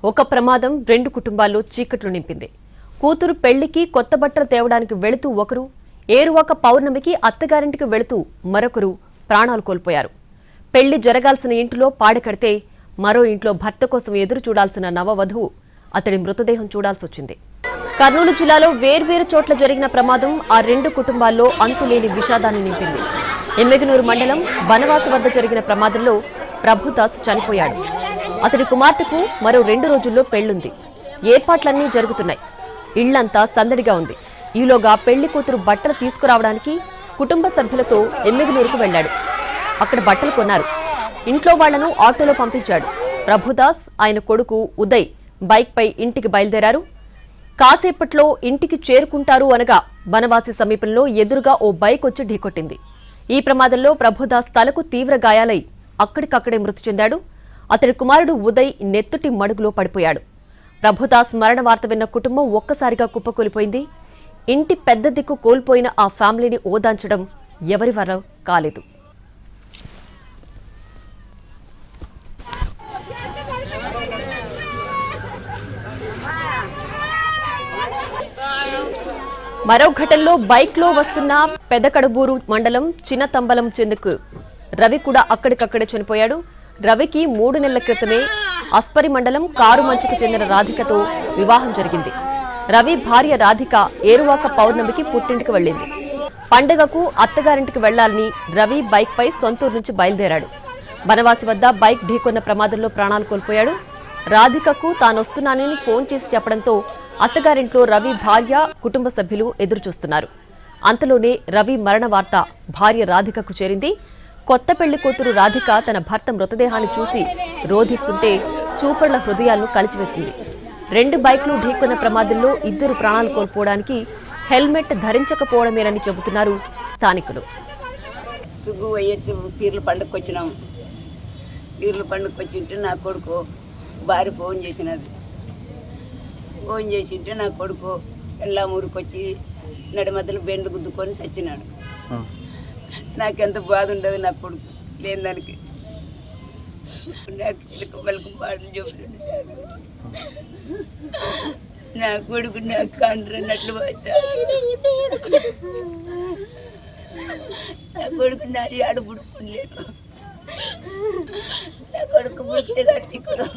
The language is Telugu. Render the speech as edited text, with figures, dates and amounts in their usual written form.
ఒక ప్రమాదం రెండు కుటుంబాల్లో చీకట్లు నింపింది. కూతురు పెళ్లికి కొత్త బట్టలు తేవడానికి వెళుతూ ఒకరు, ఏరువాక పౌర్ణమికి అత్తగారింటికి వెళుతూ మరొకరు ప్రాణాలు కోల్పోయారు. పెళ్లి జరగాల్సిన ఇంటిలో పాడకడితే మరో ఇంట్లో భర్త కోసం ఎదురు చూడాల్సిన నవవధువు అతడి మృతదేహం చూడాల్సొచ్చింది. కర్నూలు జిల్లాలో వేర్వేరు చోట్ల జరిగిన ప్రమాదం ఆ రెండు కుటుంబాల్లో అంతులేని విషాదాన్ని నింపింది. ఎమ్మెగనూరు మండలం బనవాసి వద్ద జరిగిన ప్రమాదంలో ప్రభుదాస్ చనిపోయాడు. అతడి కుమార్తెకు మరో 2 రోజుల్లో పెళ్లుంది. ఏర్పాట్లన్నీ జరుగుతున్నాయి. ఇళ్లంతా సందడిగా ఉంది. ఈలోగా పెళ్లి కూతురు బట్టలు తీసుకురావడానికి కుటుంబ సభ్యులతో ఎమ్మెగనూరుకు వెళ్లాడు. అక్కడ బట్టలు కొన్నారు. ఇంట్లో వాళ్లను ఆటోలో పంపించాడు. ప్రభుదాస్ ఆయన కొడుకు ఉదయ్ బైక్పై ఇంటికి బయలుదేరారు. కాసేపట్లో ఇంటికి చేరుకుంటారు అనగా బనవాసి సమీపంలో ఎదురుగా ఓ బైక్ వచ్చి ఢీకొట్టింది. ఈ ప్రమాదంలో ప్రభుదాస్ తలకు తీవ్ర గాయాలై అక్కడికక్కడే మృతి చెందాడు. అతడి కుమారుడు ఉదయ్ నెత్తుటి మడుగులో పడిపోయాడు. ప్రభుదాస్ మరణ వార్త విన్న కుటుంబం ఒక్కసారిగా కుప్పకూలిపోయింది. ఇంటి పెద్ద దిక్కు కోల్పోయిన ఆ ఫ్యామిలీని ఓదాంచడం ఎవరి వల్ల కాలేదు. మరో ఘటనలో బైక్లో వస్తున్న పెదకడుబూరు మండలం చిన్నతంబలం చెందుకు రవి కూడా అక్కడికక్కడే చనిపోయాడు. రవికి 3 నెలల క్రితమే అస్పరి మండలం కారు మంచికి చెందిన రాధికతో వివాహం జరిగింది. రవి భార్య రాధిక ఏరువాక పౌర్ణమికి పుట్టింటికి వెళ్లింది. పండుగకు అత్తగారింటికి వెళ్లాలని రవి బైక్పై సొంతూరు నుంచి బయలుదేరాడు. బనవాసి వద్ద బైక్ ఢీకొన్న ప్రమాదంలో ప్రాణాలు కోల్పోయాడు. రాధికకు తానొస్తున్నానని ఫోన్ చేసి చెప్పడంతో అత్తగారింట్లో రవి భార్య కుటుంబ సభ్యులు ఎదురుచూస్తున్నారు. అంతలోనే రవి మరణ వార్త భార్య రాధికకు చేరింది. కొత్త పెళ్లి కూతురు రాధిక తన భర్త మృతదేహాన్ని చూసి రోధిస్తుంటే చూపర్ల హృదయాలను కలిచివేసింది. 2 బైక్లు ఢీకొన్న ప్రమాదంలో 2 ప్రాణాలు కోల్పోవడానికి హెల్మెట్ ధరించకపోవడమేనని చెబుతున్నారు స్థానికులు. సుగ్గు అయ్యొచ్చు పీర్ల పండుగకు వచ్చినాము. పీర్ల పండుగకు వచ్చింటే నా కొడుకు భార్య ఫోన్ చేసినది. ఫోన్ చేసింటే నా కొడుకు ఎలా ఊరికొచ్చి నడిమద్దలు బెండ్లు గుద్దుకొని చచ్చినాడు. నాకెంత బాధ ఉండదు నా కొడుకు లేని దానికి. నాకు చిలుక పలుకు పాటలు చెబుతుంది సార్. నా కొడుకు నాకు కండ్రన్నట్లు నా కొడుకు నా ఆడు పుడుకులేడు. నా కొడుకు పుట్టే చిక్కుడు